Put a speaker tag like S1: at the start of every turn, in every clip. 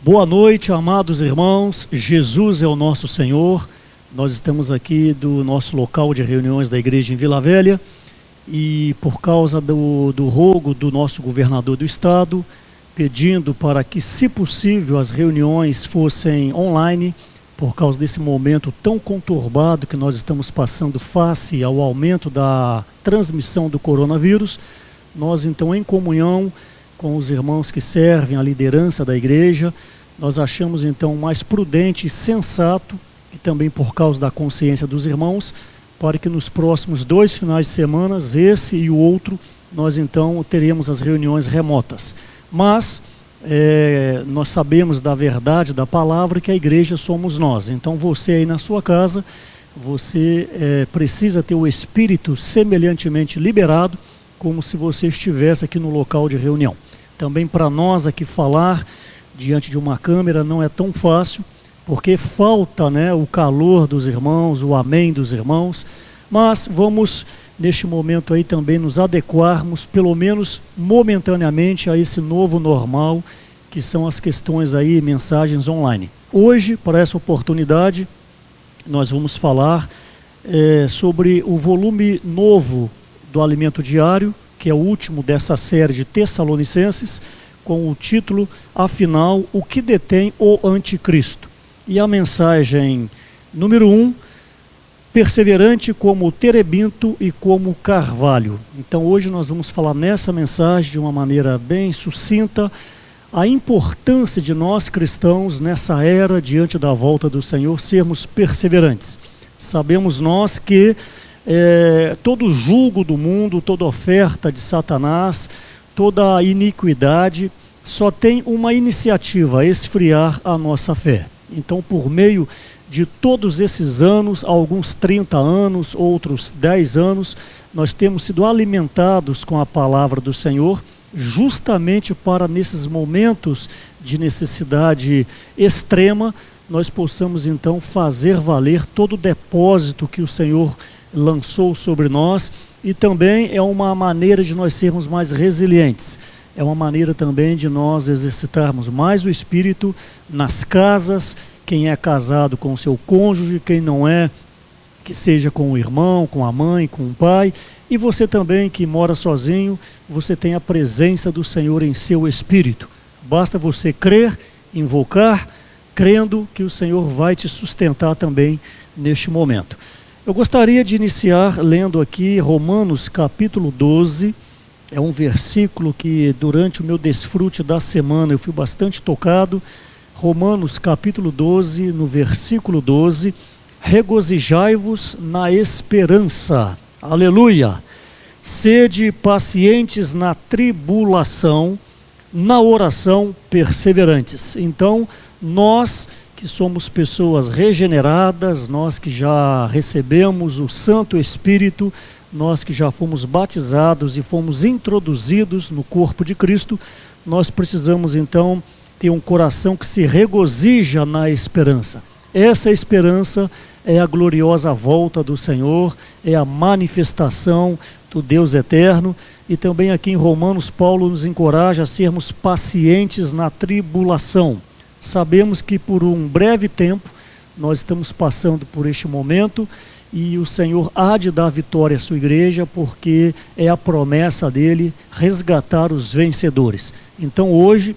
S1: Boa noite, amados irmãos. Jesus é o nosso Senhor. Nós estamos aqui do nosso local de reuniões da igreja em Vila Velha e por causa do rogo do nosso governador do estado, pedindo para que, se possível, as reuniões fossem online, por causa desse momento tão conturbado que nós estamos passando face ao aumento da transmissão do coronavírus, nós então, em comunhão com os irmãos que servem a liderança da igreja, nós achamos então mais prudente e sensato, e também por causa da consciência dos irmãos, para que nos próximos 2 finais de semana, esse e o outro, nós então teremos as reuniões remotas. Mas nós sabemos da verdade da palavra que a igreja somos nós. Então você aí na sua casa, você precisa ter o espírito semelhantemente liberado, como se você estivesse aqui no local de reunião. Também para nós aqui falar diante de uma câmera não é tão fácil, porque falta, o calor dos irmãos, o amém dos irmãos, mas vamos neste momento aí também nos adequarmos, pelo menos momentaneamente, a esse novo normal, que são as questões aí, mensagens online. Hoje, para essa oportunidade, nós vamos falar sobre o volume novo do Alimento Diário, que é o último dessa série de Tessalonicenses, com o título, afinal, o que detém o anticristo? E a mensagem número 1, perseverante como terebinto e como carvalho. Então hoje nós vamos falar nessa mensagem de uma maneira bem sucinta, a importância de nós cristãos nessa era, diante da volta do Senhor, sermos perseverantes. Sabemos nós que todo julgo do mundo, toda oferta de Satanás, toda iniquidade, só tem uma iniciativa: esfriar a nossa fé. Então, por meio de todos esses anos, alguns 30 anos, outros 10 anos, nós temos sido alimentados com a palavra do Senhor, justamente para nesses momentos de necessidade extrema, nós possamos então fazer valer todo o depósito que o Senhor lançou sobre nós, e também é uma maneira de nós sermos mais resilientes. É uma maneira também de nós exercitarmos mais o Espírito nas casas, quem é casado com o seu cônjuge, quem não é, que seja com o irmão, com a mãe, com o pai, e você também que mora sozinho, você tem a presença do Senhor em seu Espírito. Basta você crer, invocar, crendo que o Senhor vai te sustentar também neste momento. Eu gostaria de iniciar lendo aqui Romanos capítulo 12, é um versículo que durante o meu desfrute da semana eu fui bastante tocado. Romanos capítulo 12, no versículo 12, regozijai-vos na esperança, aleluia, sede pacientes na tribulação, na oração perseverantes. Então, nós que somos pessoas regeneradas, nós que já recebemos o Santo Espírito, nós que já fomos batizados e fomos introduzidos no corpo de Cristo, nós precisamos então ter um coração que se regozija na esperança. Essa esperança é a gloriosa volta do Senhor, é a manifestação do Deus eterno. E também aqui em Romanos, Paulo nos encoraja a sermos pacientes na tribulação. Sabemos que por um breve tempo nós estamos passando por este momento e o Senhor há de dar vitória à sua igreja, porque é a promessa dele resgatar os vencedores. Então hoje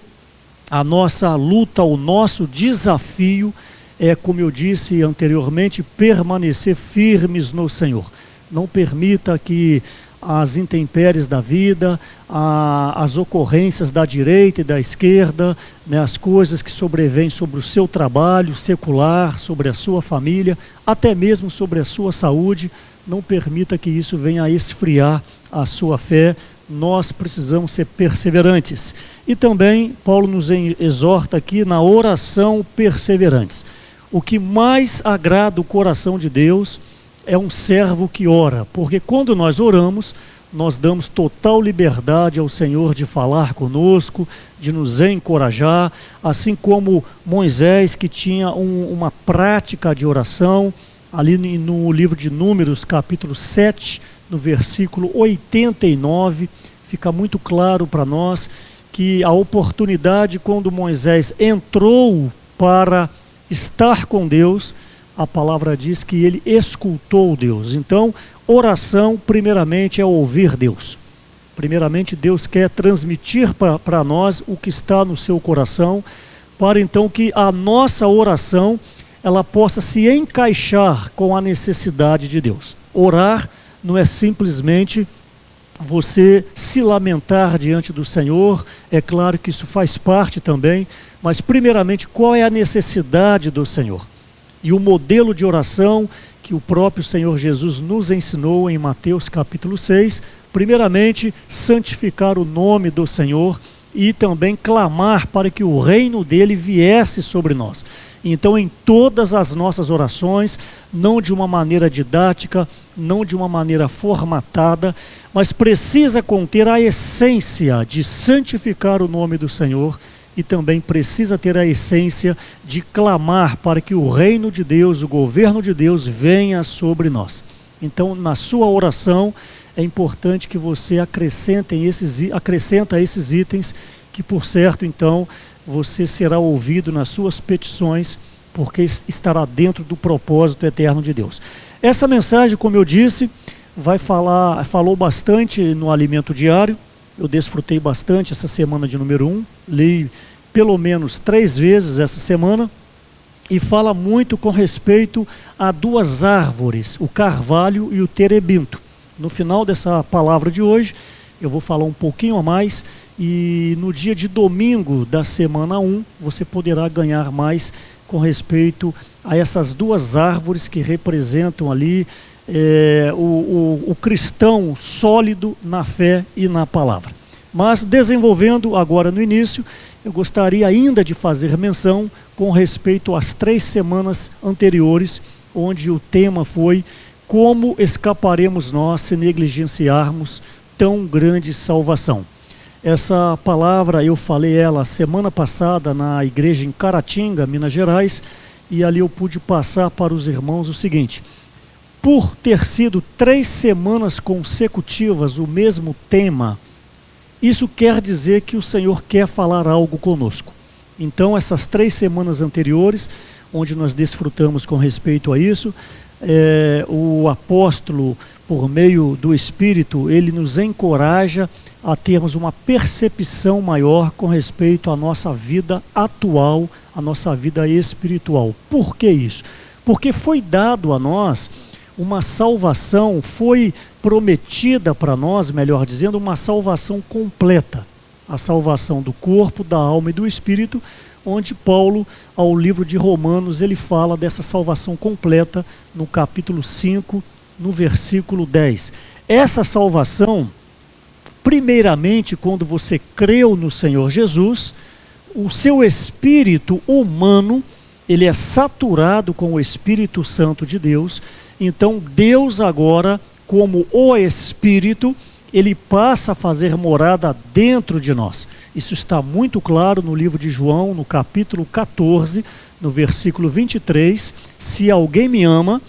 S1: a nossa luta, o nosso desafio é, como eu disse anteriormente, permanecer firmes no Senhor. Não permita que as intempéries da vida, as ocorrências da direita e da esquerda, as coisas que sobrevêm sobre o seu trabalho secular, sobre a sua família, até mesmo sobre a sua saúde, não permita que isso venha a esfriar a sua fé. Nós precisamos ser perseverantes. E também Paulo nos exorta aqui na oração perseverantes. O que mais agrada o coração de Deus é um servo que ora, porque quando nós oramos, nós damos total liberdade ao Senhor de falar conosco, de nos encorajar, assim como Moisés, que tinha uma prática de oração, ali no livro de Números, capítulo 7, no versículo 89, fica muito claro para nós que que a oportunidade quando Moisés entrou para estar com Deus, a palavra diz que ele escutou Deus. Então, oração, primeiramente, é ouvir Deus. Primeiramente, Deus quer transmitir para nós o que está no seu coração, para então que a nossa oração ela possa se encaixar com a necessidade de Deus. Orar não é simplesmente você se lamentar diante do Senhor, é claro que isso faz parte também, mas primeiramente, qual é a necessidade do Senhor? E o modelo de oração que o próprio Senhor Jesus nos ensinou em Mateus capítulo 6, primeiramente, santificar o nome do Senhor e também clamar para que o reino dele viesse sobre nós. Então, em todas as nossas orações, não de uma maneira didática, não de uma maneira formatada, mas precisa conter a essência de santificar o nome do Senhor e também precisa ter a essência de clamar para que o reino de Deus, o governo de Deus venha sobre nós. Então, na sua oração, é importante que você acrescenta esses itens que, por certo, então, você será ouvido nas suas petições, porque estará dentro do propósito eterno de Deus. Essa mensagem, como eu disse, falou bastante no Alimento Diário. Eu desfrutei bastante essa semana de número 1, li pelo menos 3 vezes essa semana, e fala muito com respeito a 2 árvores, o carvalho e o terebinto. No final dessa palavra de hoje, eu vou falar um pouquinho a mais, e no dia de domingo da semana 1, você poderá ganhar mais com respeito a essas 2 árvores que representam ali o cristão sólido na fé e na palavra. Mas desenvolvendo agora no início, eu gostaria ainda de fazer menção com respeito às 3 semanas anteriores, onde o tema foi como escaparemos nós se negligenciarmos tão grande salvação. Essa palavra eu falei ela semana passada na igreja em Caratinga, Minas Gerais, e ali eu pude passar para os irmãos o seguinte: por ter sido 3 semanas consecutivas o mesmo tema, isso quer dizer que o Senhor quer falar algo conosco. Então, essas 3 semanas anteriores, onde nós desfrutamos com respeito a isso, o apóstolo, por meio do Espírito, ele nos encoraja a termos uma percepção maior com respeito à nossa vida atual, à nossa vida espiritual. Por que isso? Porque foi dado a nós uma salvação, foi prometida para nós, melhor dizendo, uma salvação completa. A salvação do corpo, da alma e do espírito, onde Paulo, ao livro de Romanos, ele fala dessa salvação completa no capítulo 5, no versículo 10. Essa salvação, primeiramente, quando você creu no Senhor Jesus, o seu espírito humano, ele é saturado com o Espírito Santo de Deus. Então Deus agora, como o Espírito, ele passa a fazer morada dentro de nós. Isso está muito claro no livro de João, no capítulo 14, no versículo 23. Se alguém me ama,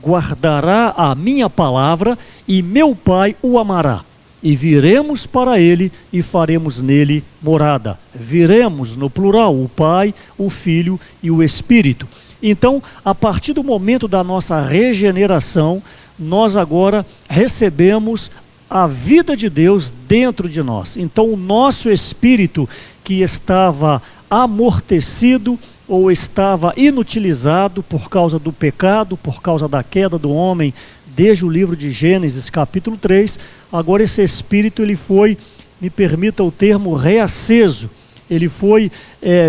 S1: guardará a minha palavra, e meu Pai o amará. E viremos para ele e faremos nele morada. Viremos, no plural, o Pai, o Filho e o Espírito. Então, a partir do momento da nossa regeneração, nós agora recebemos a vida de Deus dentro de nós. Então, o nosso espírito que estava amortecido ou estava inutilizado por causa do pecado, por causa da queda do homem, desde o livro de Gênesis, capítulo 3, agora esse espírito ele foi, me permita o termo, reaceso. Ele foi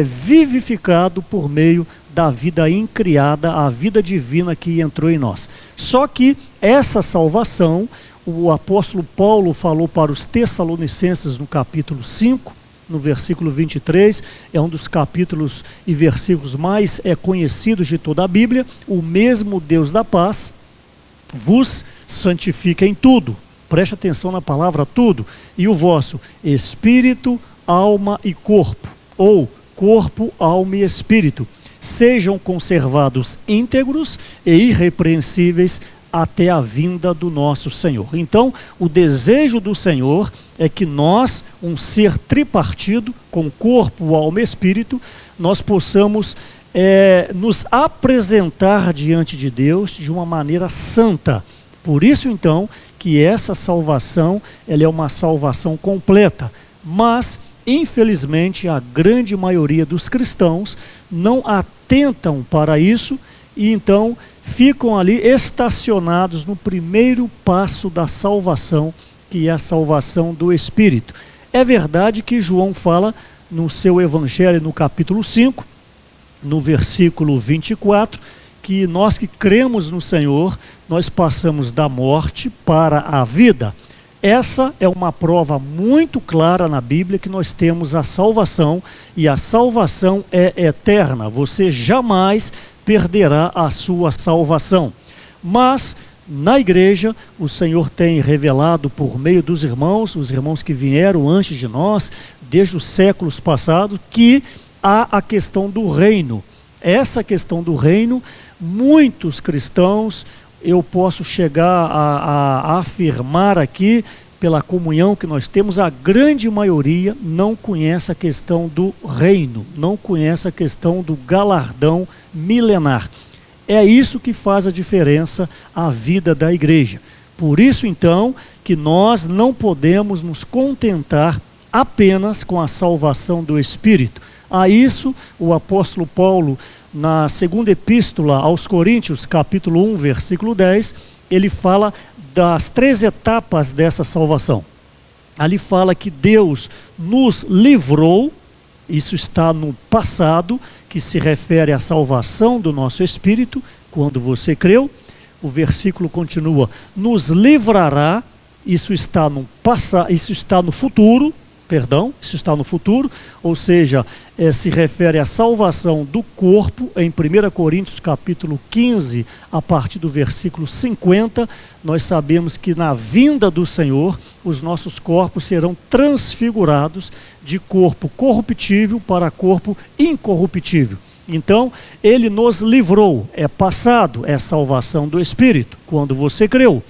S1: vivificado por meio da vida incriada, a vida divina que entrou em nós. Só que essa salvação, o apóstolo Paulo falou para os Tessalonicenses no capítulo 5, no versículo 23, é um dos capítulos e versículos mais conhecidos de toda a Bíblia. O mesmo Deus da paz vos santifica em tudo. Preste atenção na palavra tudo. E o vosso espírito, alma e corpo, ou corpo, alma e espírito, sejam conservados íntegros e irrepreensíveis até a vinda do nosso Senhor. Então, o desejo do Senhor é que nós, um ser tripartido, com corpo, alma e espírito, nós possamos nos apresentar diante de Deus de uma maneira santa. Por isso, então, que essa salvação, ela é uma salvação completa. Mas, infelizmente, a grande maioria dos cristãos não atentam para isso e então ficam ali estacionados no primeiro passo da salvação, que é a salvação do Espírito. É verdade que João fala no seu Evangelho, no capítulo 5, no versículo 24, que nós que cremos no Senhor, nós passamos da morte para a vida. Essa é uma prova muito clara na Bíblia que nós temos a salvação, e a salvação é eterna. Você jamais perderá a sua salvação. Mas na igreja o Senhor tem revelado por meio dos irmãos, os irmãos que vieram antes de nós, desde os séculos passados, que há a questão do reino. Essa questão do reino, muitos cristãos, eu posso chegar a afirmar aqui, pela comunhão que nós temos, a grande maioria não conhece a questão do reino, não conhece a questão do galardão milenar. É isso que faz a diferença à vida da igreja. Por isso, então, que nós não podemos nos contentar apenas com a salvação do Espírito. A isso, o apóstolo Paulo, na segunda epístola aos Coríntios, capítulo 1, versículo 10, ele fala das 3 etapas dessa salvação. Ali fala que Deus nos livrou, isso está no passado, que se refere à salvação do nosso espírito, quando você creu. O versículo continua, nos livrará, isso está no passado, isso está no futuro, isso está no futuro, ou seja, se refere à salvação do corpo. Em 1 Coríntios capítulo 15, a partir do versículo 50, nós sabemos que na vinda do Senhor, os nossos corpos serão transfigurados de corpo corruptível para corpo incorruptível. Então, ele nos livrou, é passado, é salvação do Espírito, quando você creu.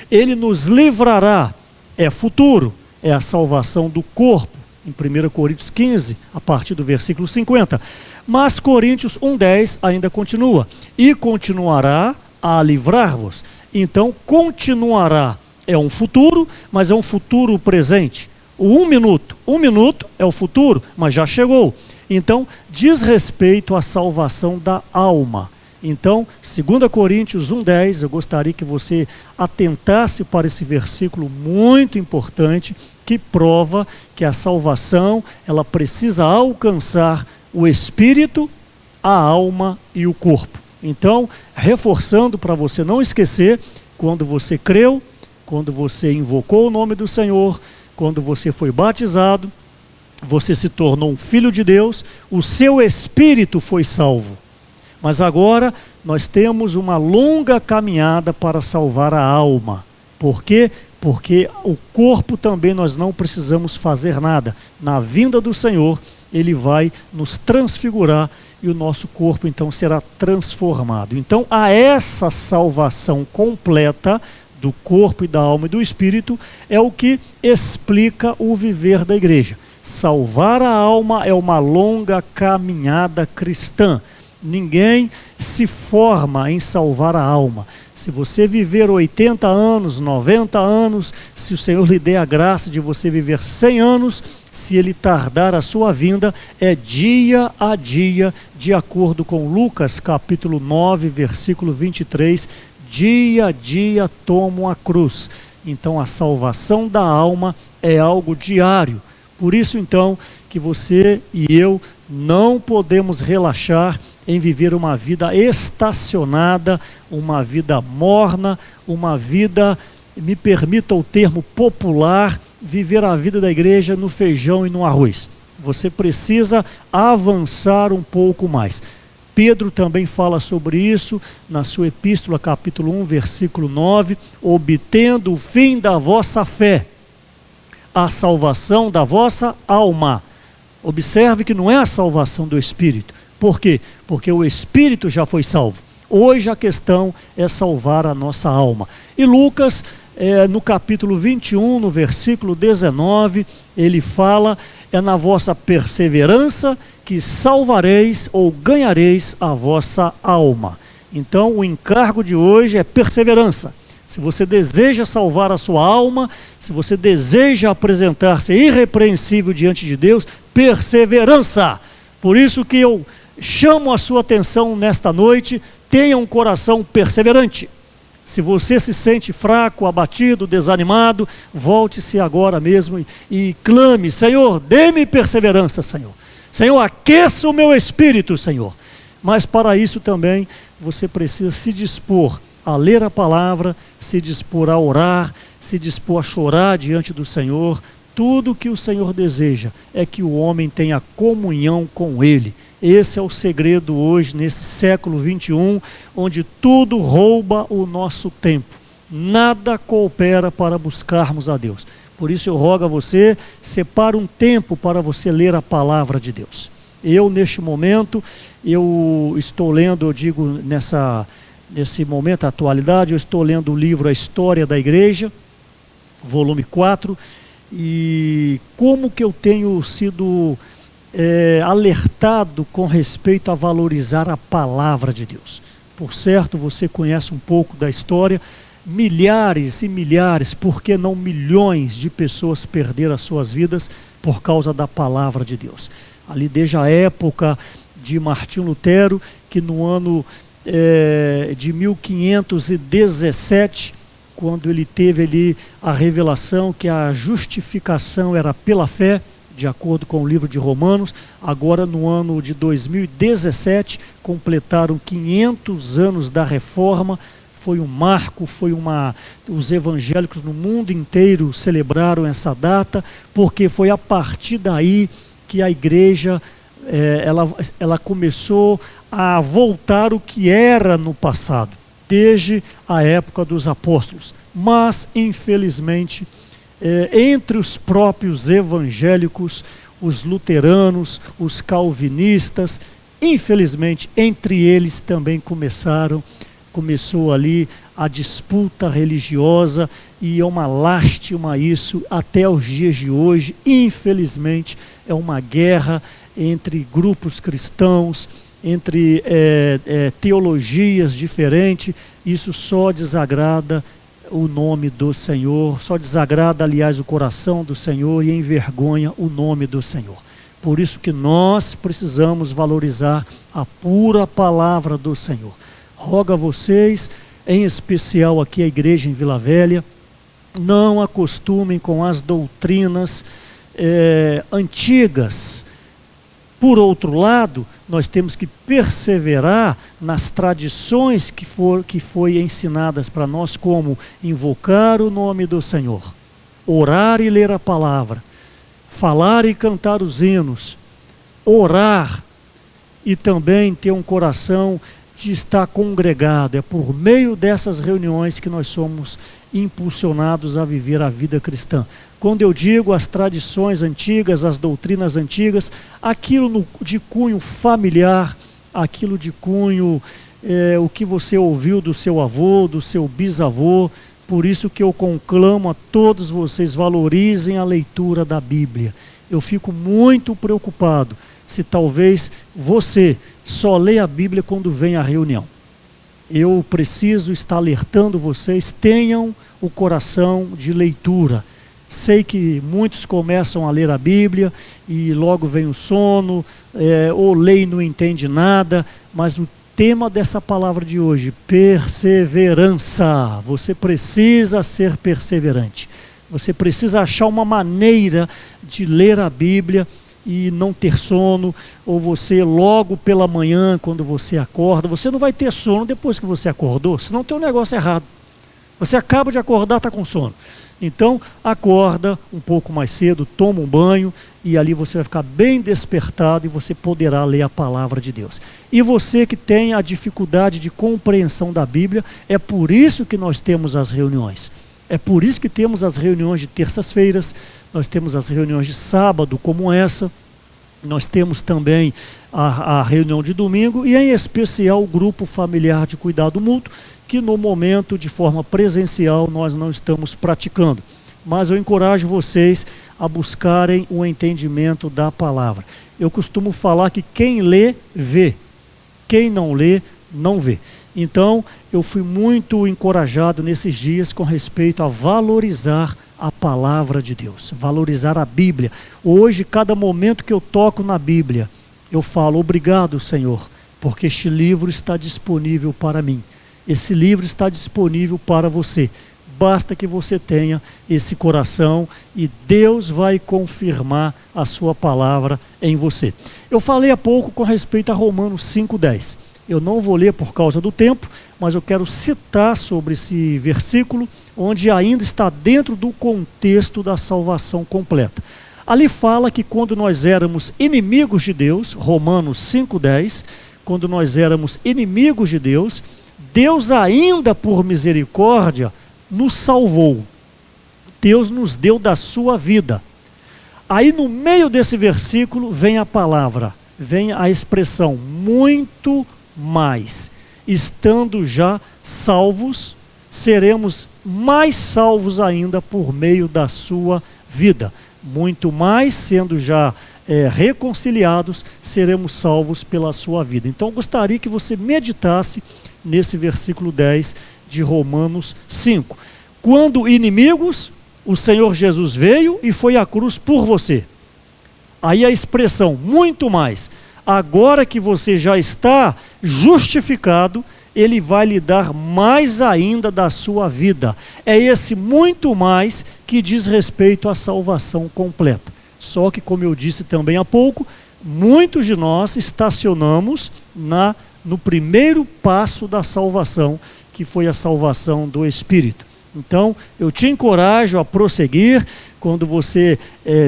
S1: Ele nos livrará, é futuro, é a salvação do corpo, em 1 Coríntios 15, a partir do versículo 50. Mas Coríntios 1,10 ainda continua, e continuará a livrar-vos. Então, continuará é um futuro, mas é um futuro presente. O 1 minuto é o futuro, mas já chegou. Então, diz respeito à salvação da alma. Então, 2 Coríntios 1,10, eu gostaria que você atentasse para esse versículo muito importante, que prova que a salvação, ela precisa alcançar o espírito, a alma e o corpo. Então, reforçando para você não esquecer, quando você creu, quando você invocou o nome do Senhor, quando você foi batizado, você se tornou um filho de Deus, o seu espírito foi salvo. Mas agora nós temos uma longa caminhada para salvar a alma. Por quê? Porque o corpo também nós não precisamos fazer nada. Na vinda do Senhor, ele vai nos transfigurar e o nosso corpo então será transformado. Então, a essa salvação completa do corpo e da alma e do espírito é o que explica o viver da igreja. Salvar a alma é uma longa caminhada cristã. Ninguém se forma em salvar a alma. Se você viver 80 anos, 90 anos, se o Senhor lhe der a graça de você viver 100 anos, se ele tardar a sua vinda, é dia a dia, de acordo com Lucas capítulo 9, versículo 23, dia a dia tomo a cruz. Então a salvação da alma é algo diário. Por isso então que você e eu não podemos relaxar em viver uma vida estacionada, uma vida morna, uma vida, me permita o termo popular, viver a vida da igreja no feijão e no arroz. Você precisa avançar um pouco mais. Pedro também fala sobre isso na sua epístola, capítulo 1, versículo 9, obtendo o fim da vossa fé, a salvação da vossa alma. Observe que não é a salvação do espírito. Por quê? Porque o espírito já foi salvo. Hoje a questão é salvar a nossa alma. E Lucas, no capítulo 21, no versículo 19, ele fala: é na vossa perseverança que salvareis ou ganhareis a vossa alma. Então o encargo de hoje é perseverança. Se você deseja salvar a sua alma, se você deseja apresentar-se irrepreensível diante de Deus, perseverança. Por isso que eu chamo a sua atenção nesta noite: tenha um coração perseverante. Se você se sente fraco, abatido, desanimado, volte-se agora mesmo e clame: Senhor, dê-me perseverança, Senhor. Senhor, aqueça o meu espírito, Senhor. Mas para isso também você precisa se dispor a ler a palavra, se dispor a orar, se dispor a chorar diante do Senhor. Tudo que o Senhor deseja é que o homem tenha comunhão com Ele. Esse é o segredo hoje, nesse século 21, onde tudo rouba o nosso tempo. Nada coopera para buscarmos a Deus. Por isso eu rogo a você, separe um tempo para você ler a palavra de Deus. Eu, neste momento, eu estou lendo, eu digo, nesse momento, a atualidade, eu estou lendo o livro A História da Igreja, volume 4, e como que eu tenho sido alertado com respeito a valorizar a palavra de Deus. Por certo, você conhece um pouco da história. Milhares e milhares, por que não milhões de pessoas perderam as suas vidas por causa da palavra de Deus. Ali desde a época de Martinho Lutero, que no ano de 1517, quando ele teve ali a revelação que a justificação era pela fé, de acordo com o livro de Romanos. Agora no ano de 2017, completaram 500 anos da reforma. Foi um marco, os evangélicos no mundo inteiro celebraram essa data, porque foi a partir daí que a igreja ela começou a voltar o que era no passado, desde a época dos apóstolos. Mas, infelizmente, entre os próprios evangélicos, os luteranos, os calvinistas, infelizmente, entre eles também começou ali a disputa religiosa, e é uma lástima isso até os dias de hoje. Infelizmente, é uma guerra entre grupos cristãos, entre teologias diferentes. Isso só desagrada o nome do Senhor, só desagrada, aliás, o coração do Senhor e envergonha o nome do Senhor. Por isso que nós precisamos valorizar a pura palavra do Senhor. Rogo a vocês, em especial aqui a igreja em Vila Velha, não acostumem com as doutrinas antigas. Por outro lado, nós temos que perseverar nas tradições que foi ensinadas para nós, como invocar o nome do Senhor, orar e ler a palavra, falar e cantar os hinos, orar e também ter um coração de estar congregado. É por meio dessas reuniões que nós somos impulsionados a viver a vida cristã. Quando eu digo as tradições antigas, as doutrinas antigas, aquilo de cunho familiar, aquilo de cunho, o que você ouviu do seu avô, do seu bisavô. Por isso que eu conclamo a todos vocês, valorizem a leitura da Bíblia. Eu fico muito preocupado se talvez você só lê a Bíblia quando vem à reunião. Eu preciso estar alertando vocês, tenham o coração de leitura. Sei que muitos começam a ler a Bíblia e logo vem o sono, ou lê e não entende nada, mas o tema dessa palavra de hoje, perseverança. Você precisa ser perseverante. Você precisa achar uma maneira de ler a Bíblia e não ter sono, ou você logo pela manhã, quando você acorda, você não vai ter sono depois que você acordou, senão tem um negócio errado. Você acaba de acordar, está com sono. Então, acorda um pouco mais cedo, toma um banho, e ali você vai ficar bem despertado e você poderá ler a palavra de Deus. E você que tem a dificuldade de compreensão da Bíblia, é por isso que nós temos as reuniões. É por isso que temos as reuniões de terças-feiras, nós temos as reuniões de sábado como essa, Nós temos também a reunião de domingo e, em especial, o grupo familiar de cuidado mútuo, que no momento, de forma presencial, nós não estamos praticando. Mas eu encorajo vocês a buscarem o entendimento da palavra. Eu costumo falar que quem lê, vê. Quem não lê, não vê. Então, eu fui muito encorajado nesses dias com respeito a valorizar a palavra de Deus, valorizar a Bíblia. Hoje, cada momento que eu toco na Bíblia, eu falo: obrigado, Senhor, porque este livro está disponível para mim. Esse livro está disponível para você. Basta que você tenha esse coração e Deus vai confirmar a sua palavra em você. Eu falei há pouco com respeito a Romanos 5:10. Eu não vou ler por causa do tempo, mas eu quero citar sobre esse versículo, onde ainda está dentro do contexto da salvação completa. Ali fala que quando nós éramos inimigos de Deus, Romanos 5:10, quando nós éramos inimigos de Deus, Deus ainda por misericórdia nos salvou. Deus nos deu da sua vida. Aí no meio desse versículo vem a palavra, vem a expressão muito mais. Estando já salvos, seremos mais salvos ainda por meio da sua vida. Muito mais, sendo já reconciliados, seremos salvos pela sua vida. Então gostaria que você meditasse nesse versículo 10 de Romanos 5. Quando inimigos, o Senhor Jesus veio e foi à cruz por você. Aí a expressão muito mais. Agora que você já está justificado, Ele vai lhe dar mais ainda da sua vida. É esse muito mais que diz respeito à salvação completa. Só que, como eu disse também há pouco, muitos de nós estacionamos no primeiro passo da salvação, que foi a salvação do Espírito. Então, eu te encorajo a prosseguir. Quando você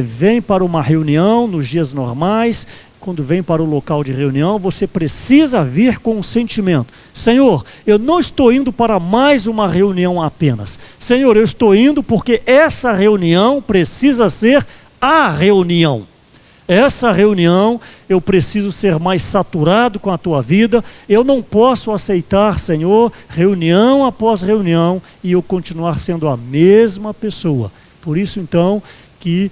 S1: vem para uma reunião nos dias normais, quando vem para o local de reunião, você precisa vir com um sentimento: Senhor, eu não estou indo para mais uma reunião apenas. Senhor, eu estou indo porque essa reunião precisa ser a reunião. Essa reunião, eu preciso ser mais saturado com a tua vida. Eu não posso aceitar, Senhor, reunião após reunião e eu continuar sendo a mesma pessoa. Por isso, então, que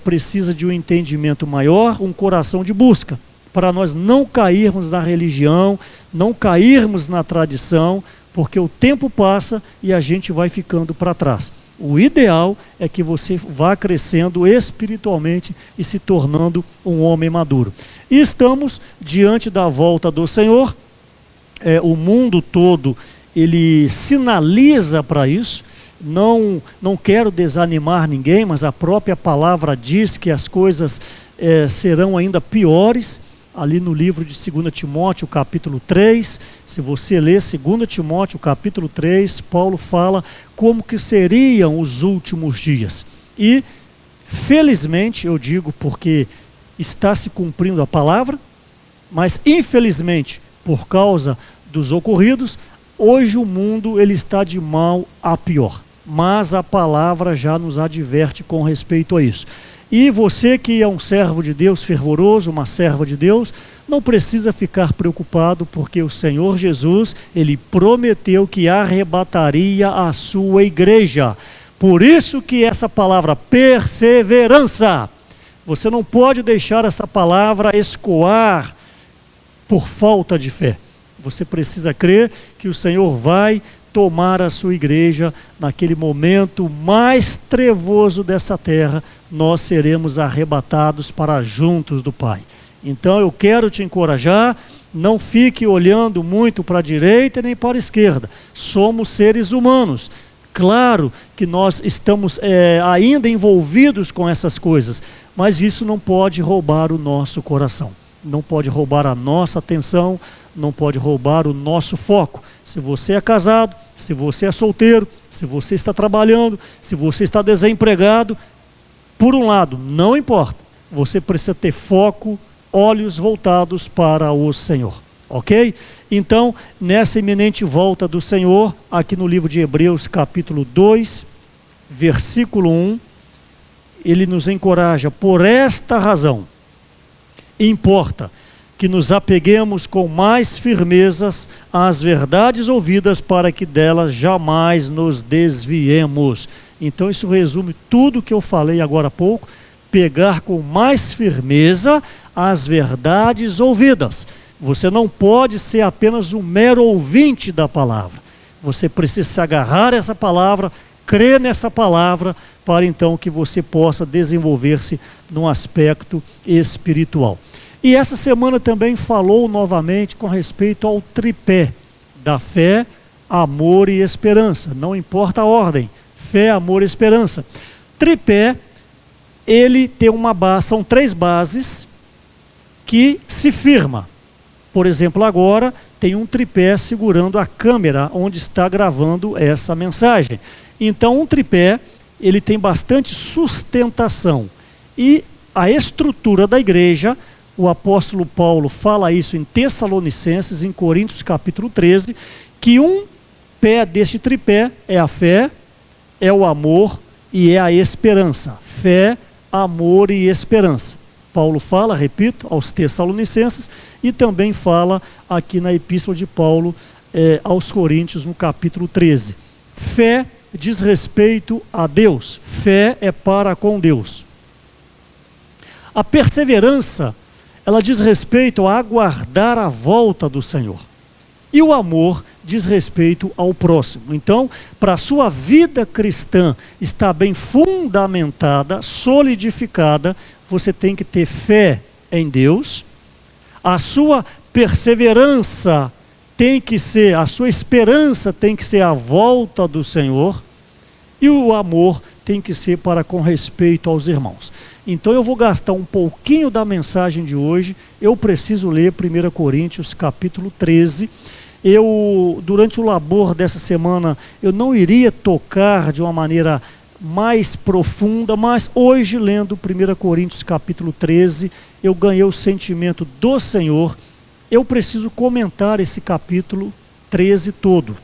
S1: precisa de um entendimento maior, um coração de busca, para nós não cairmos na religião, não cairmos na tradição, porque o tempo passa e a gente vai ficando para trás. O ideal é que você vá crescendo espiritualmente e se tornando um homem maduro. E estamos diante da volta do Senhor. O mundo todo, ele sinaliza para isso. Não quero desanimar ninguém, mas a própria palavra diz que as coisas serão ainda piores. Ali no livro de 2 Timóteo, capítulo 3, se você ler 2 Timóteo, capítulo 3, Paulo fala como que seriam os últimos dias. E, felizmente, eu digo porque está se cumprindo a palavra, mas infelizmente, por causa dos ocorridos, hoje o mundo ele está de mal a pior. Mas a palavra já nos adverte com respeito a isso. E você que é um servo de Deus fervoroso, uma serva de Deus, não precisa ficar preocupado, porque o Senhor Jesus, Ele prometeu que arrebataria a sua igreja. Por isso que essa palavra, perseverança, você não pode deixar essa palavra escoar por falta de fé. Você precisa crer que o Senhor vai tomar a sua igreja naquele momento mais trevoso dessa terra. Nós seremos arrebatados para juntos do Pai. Então eu quero te encorajar, não fique olhando muito para a direita nem para a esquerda. Somos seres humanos. Claro que nós estamos ainda envolvidos com essas coisas, mas isso não pode roubar o nosso coração. Não pode roubar a nossa atenção, não pode roubar o nosso foco. Se você é casado, se você é solteiro, se você está trabalhando, se você está desempregado, por um lado, não importa, você precisa ter foco, olhos voltados para o Senhor, ok? Então, nessa iminente volta do Senhor, aqui no livro de Hebreus, capítulo 2, versículo 1, ele nos encoraja: por esta razão, importa que nos apeguemos com mais firmezas às verdades ouvidas, para que delas jamais nos desviemos. Então isso resume tudo o que eu falei agora há pouco: pegar com mais firmeza as verdades ouvidas. Você não pode ser apenas um mero ouvinte da palavra. Você precisa se agarrar a essa palavra, crer nessa palavra, para então que você possa desenvolver-se num aspecto espiritual. E essa semana também falou novamente com respeito ao tripé da fé, amor e esperança. Não importa a ordem: fé, amor e esperança. Tripé, ele tem uma base, são 3 bases que se firma. Por exemplo, agora tem um tripé segurando a câmera onde está gravando essa mensagem. Então, um tripé, ele tem bastante sustentação. E a estrutura da igreja, o apóstolo Paulo fala isso em Tessalonicenses, em Coríntios capítulo 13, que um pé deste tripé é a fé, é o amor e é a esperança. Fé, amor e esperança. Paulo fala, repito, aos Tessalonicenses, e também fala aqui na epístola de Paulo aos Coríntios, no capítulo 13. Fé diz respeito a Deus, fé é para com Deus. A perseverança, ela diz respeito a aguardar a volta do Senhor. E o amor diz respeito ao próximo. Então, para a sua vida cristã estar bem fundamentada, solidificada, você tem que ter fé em Deus. A sua perseverança tem que ser, a sua esperança tem que ser a volta do Senhor. E o amor tem que ser para com respeito aos irmãos. Então eu vou gastar um pouquinho da mensagem de hoje. Eu preciso ler 1 Coríntios capítulo 13. Durante o labor dessa semana, eu não iria tocar de uma maneira mais profunda, mas hoje, lendo 1 Coríntios capítulo 13, eu ganhei o sentimento do Senhor. Eu preciso comentar esse capítulo 13 todo.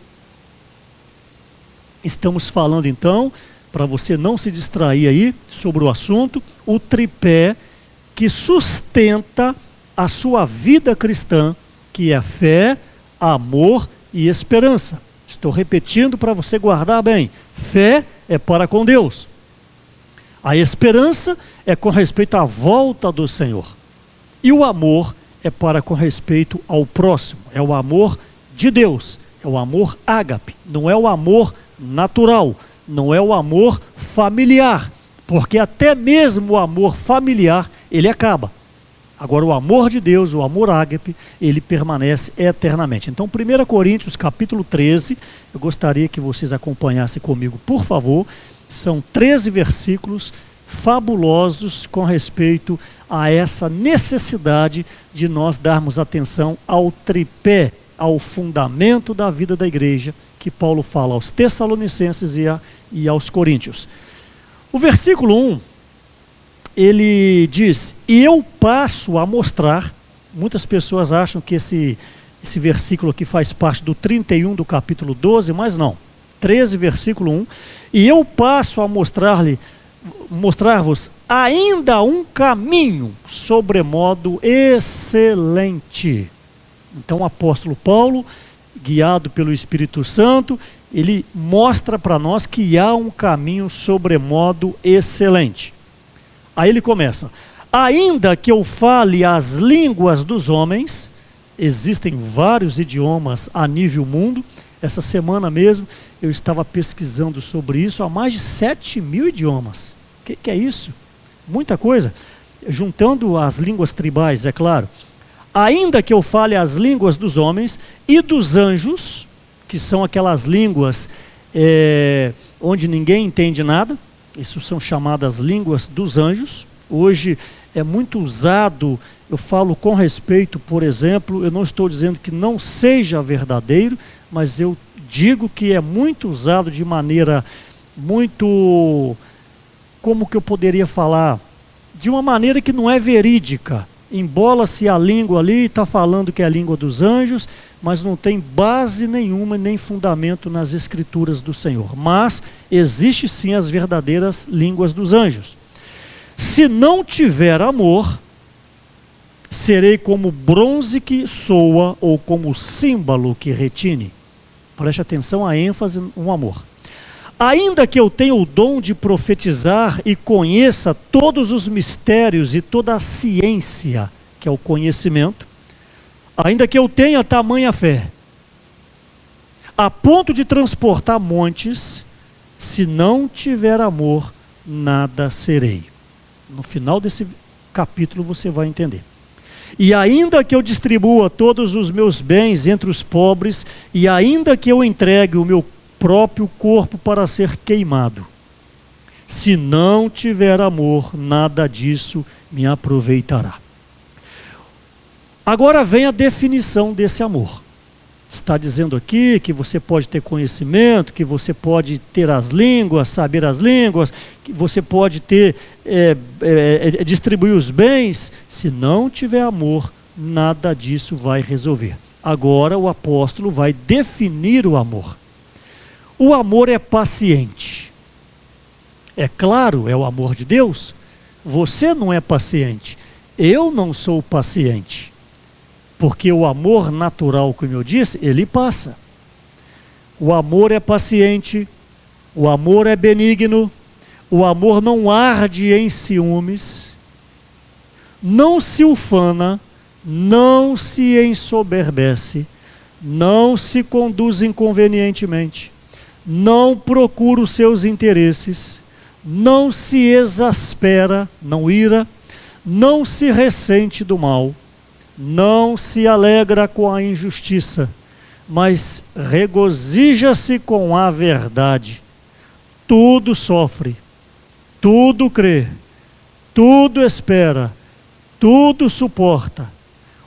S1: Estamos falando então, para você não se distrair aí sobre o assunto, o tripé que sustenta a sua vida cristã, que é fé, amor e esperança. Estou repetindo para você guardar bem: fé é para com Deus, a esperança é com respeito à volta do Senhor, e o amor é para com respeito ao próximo. É o amor de Deus, é o amor ágape, não é o amor natural, não é o amor familiar, porque até mesmo o amor familiar ele acaba. Agora o amor de Deus, o amor ágape, ele permanece eternamente. Então 1 Coríntios capítulo 13, eu gostaria que vocês acompanhassem comigo, por favor. São 13 versículos fabulosos com respeito a essa necessidade de nós darmos atenção ao tripé, ao fundamento da vida da igreja, que Paulo fala aos Tessalonicenses e aos Coríntios. O versículo 1, ele diz: e eu passo a mostrar. Muitas pessoas acham que esse versículo aqui faz parte do 31 do capítulo 12, mas não. 13, versículo 1. E eu passo a mostrar-vos ainda um caminho sobremodo excelente. Então o apóstolo Paulo, guiado pelo Espírito Santo, ele mostra para nós que há um caminho sobremodo excelente. Aí ele começa: ainda que eu fale as línguas dos homens. Existem vários idiomas a nível mundo. Essa semana mesmo eu estava pesquisando sobre isso. Há mais de 7.000 idiomas. O que é isso? Muita coisa. Juntando as línguas tribais, é claro. Ainda que eu fale as línguas dos homens e dos anjos, que são aquelas línguas onde ninguém entende nada. Isso são chamadas línguas dos anjos. Hoje é muito usado. Eu falo com respeito, por exemplo, eu não estou dizendo que não seja verdadeiro, mas eu digo que é muito usado de maneira muito, como que eu poderia falar? De uma maneira que não é verídica. Embola-se a língua ali, está falando que é a língua dos anjos, mas não tem base nenhuma, nem fundamento nas escrituras do Senhor. Mas existe sim as verdadeiras línguas dos anjos. Se não tiver amor, Serei como bronze que soa ou como símbolo que retine. Preste atenção à ênfase no amor. Ainda que eu tenha o dom de profetizar e conheça todos os mistérios e toda a ciência, que é o conhecimento, ainda que eu tenha tamanha fé, a ponto de transportar montes, se não tiver amor, nada serei. No final desse capítulo você vai entender. E ainda que eu distribua todos os meus bens entre os pobres, e ainda que eu entregue o meu próprio corpo para ser queimado, se não tiver amor, nada disso me aproveitará. Agora vem a definição desse amor. Está dizendo aqui que você pode ter conhecimento, que você pode ter as línguas, saber as línguas, que você pode ter, distribuir os bens. Se não tiver amor, nada disso vai resolver. Agora o apóstolo vai definir o amor. O amor é paciente. É claro, é o amor de Deus. Você não é paciente. Eu não sou paciente. Porque o amor natural, como eu disse, ele passa. O amor é paciente, o amor é benigno, o amor não arde em ciúmes, não se ufana, não se ensoberbece, não se conduz inconvenientemente, não procura os seus interesses, não se exaspera, não ira, não se ressente do mal, não se alegra com a injustiça, mas regozija-se com a verdade. Tudo sofre, tudo crê, tudo espera, tudo suporta.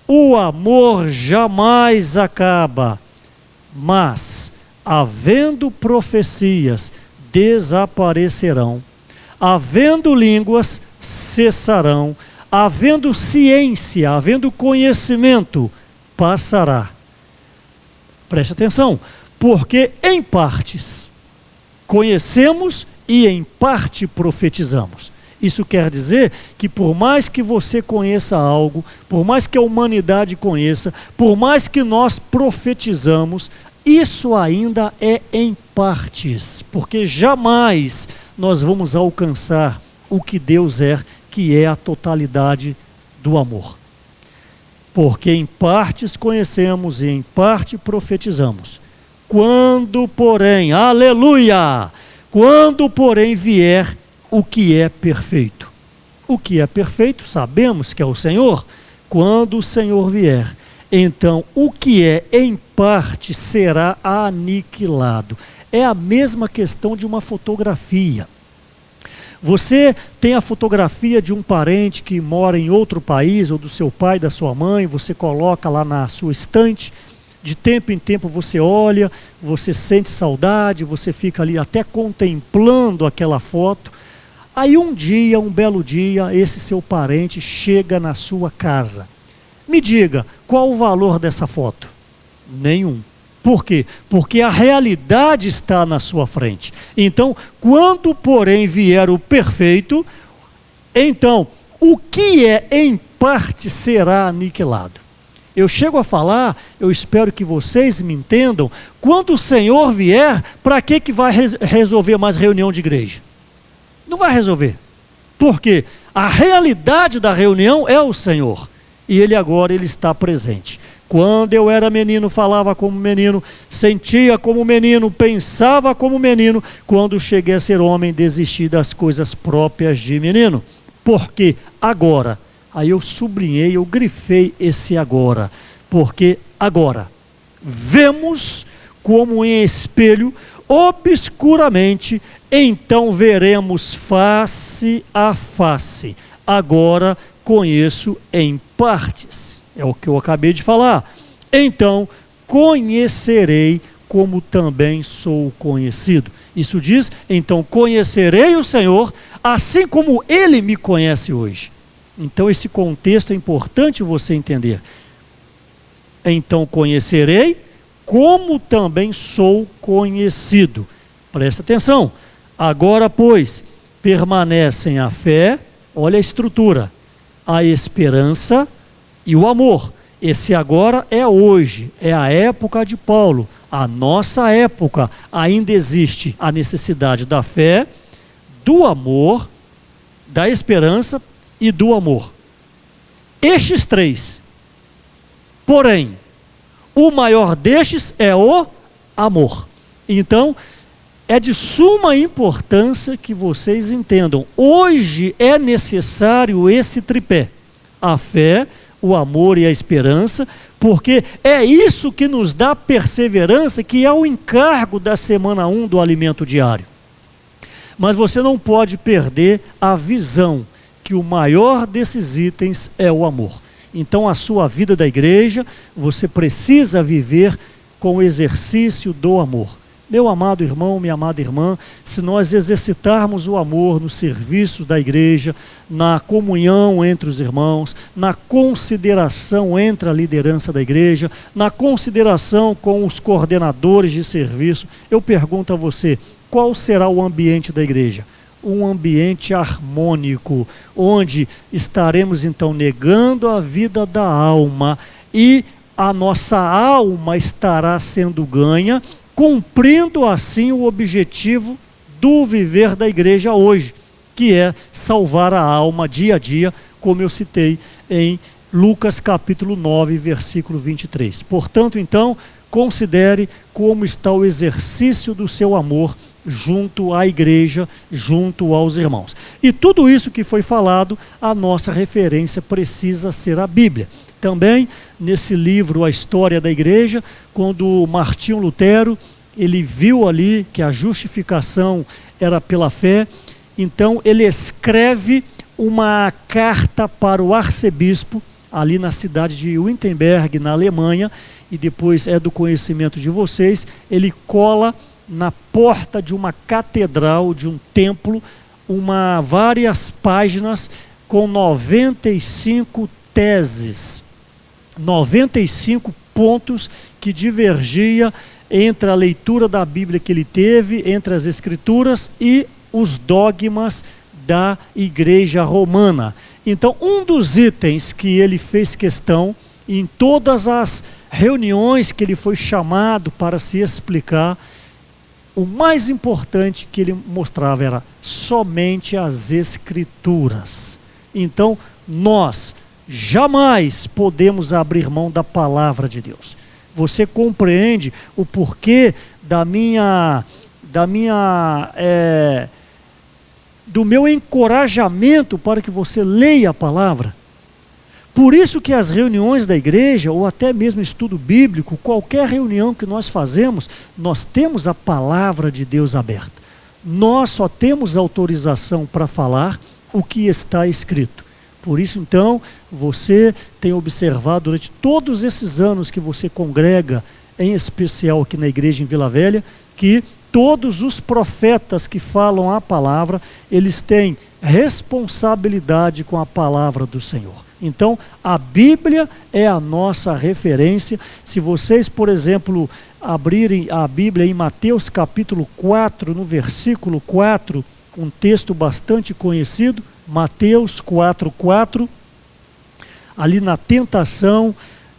S1: O amor jamais acaba, mas, havendo profecias, desaparecerão, havendo línguas, cessarão, havendo ciência, havendo conhecimento, passará. Preste atenção, porque em partes conhecemos e em parte profetizamos. Isso quer dizer que por mais que você conheça algo, por mais que a humanidade conheça, por mais que nós profetizamos, isso ainda é em partes, porque jamais nós vamos alcançar o que Deus é, que é a totalidade do amor. Porque em partes conhecemos e em parte profetizamos. Quando, porém, aleluia! Quando, porém, vier o que é perfeito. O que é perfeito, sabemos que é o Senhor. Quando o Senhor vier, então o que é em parte será aniquilado. É a mesma questão de uma fotografia. Você tem a fotografia de um parente que mora em outro país, ou do seu pai, da sua mãe, você coloca lá na sua estante, de tempo em tempo você olha, você sente saudade, você fica ali até contemplando aquela foto. Aí um dia, um belo dia, esse seu parente chega na sua casa. Me diga, qual o valor dessa foto? Nenhum. Por quê? Porque a realidade está na sua frente. Então, quando, porém, vier o perfeito, então, o que é em parte será aniquilado. Eu chego a falar, eu espero que vocês me entendam, quando o Senhor vier, para que vai resolver mais reunião de igreja? Não vai resolver. Por quê? A realidade da reunião é o Senhor. E Ele agora está presente. Quando eu era menino, falava como menino, sentia como menino, pensava como menino. Quando cheguei a ser homem, desisti das coisas próprias de menino. Porque agora, aí eu sublinhei, eu grifei esse agora. Porque agora, vemos como em espelho, obscuramente, então veremos face a face. Agora conheço em partes. É o que eu acabei de falar. Então, conhecerei como também sou conhecido. Isso diz, então conhecerei o Senhor, assim como Ele me conhece hoje. Então, esse contexto é importante você entender. Então, conhecerei como também sou conhecido. Presta atenção. Agora, pois, permanecem a fé, olha a estrutura, a esperança, e o amor. Esse agora é hoje, é a época de Paulo. A nossa época ainda existe a necessidade da fé, do amor, da esperança e do amor. Estes três. Porém, o maior destes é o amor. Então, é de suma importância que vocês entendam. Hoje é necessário esse tripé: a fé, o amor e a esperança, porque é isso que nos dá perseverança, que é o encargo da semana 1 do alimento diário. Mas você não pode perder a visão que o maior desses itens é o amor. Então, a sua vida da igreja, você precisa viver com o exercício do amor. Meu amado irmão, minha amada irmã, se nós exercitarmos o amor nos serviços da igreja, na comunhão entre os irmãos, na consideração entre a liderança da igreja, na consideração com os coordenadores de serviço, eu pergunto a você, qual será o ambiente da igreja? Um ambiente harmônico, onde estaremos então negando a vida da alma e a nossa alma estará sendo ganha, cumprindo assim o objetivo do viver da igreja hoje, que é salvar a alma dia a dia, como eu citei em Lucas capítulo 9, versículo 23. Portanto, então, considere como está o exercício do seu amor junto à igreja, junto aos irmãos. E tudo isso que foi falado, a nossa referência precisa ser a Bíblia. Também, nesse livro, A História da Igreja, quando Martinho Lutero, ele viu ali que a justificação era pela fé, então ele escreve uma carta para o arcebispo, ali na cidade de Wittenberg, na Alemanha, e depois é do conhecimento de vocês, ele cola na porta de uma catedral, de um templo, várias páginas com 95 teses, 95 pontos que divergia entre a leitura da Bíblia que ele teve, entre as Escrituras e os dogmas da Igreja Romana. Então, um dos itens que ele fez questão, em todas as reuniões que ele foi chamado para se explicar, o mais importante que ele mostrava era somente as Escrituras. Então, nós jamais podemos abrir mão da palavra de Deus. Você compreende o porquê do meu encorajamento para que você leia a palavra? Por isso que as reuniões da igreja, ou até mesmo estudo bíblico, qualquer reunião que nós fazemos, nós temos a palavra de Deus aberta. Nós só temos autorização para falar o que está escrito. Por isso, então, você tem observado durante todos esses anos que você congrega, em especial aqui na igreja em Vila Velha, que todos os profetas que falam a palavra, eles têm responsabilidade com a palavra do Senhor. Então, a Bíblia é a nossa referência. Se vocês, por exemplo, abrirem a Bíblia em Mateus capítulo 4, no versículo 4, um texto bastante conhecido, Mateus 4:4, ali na tentação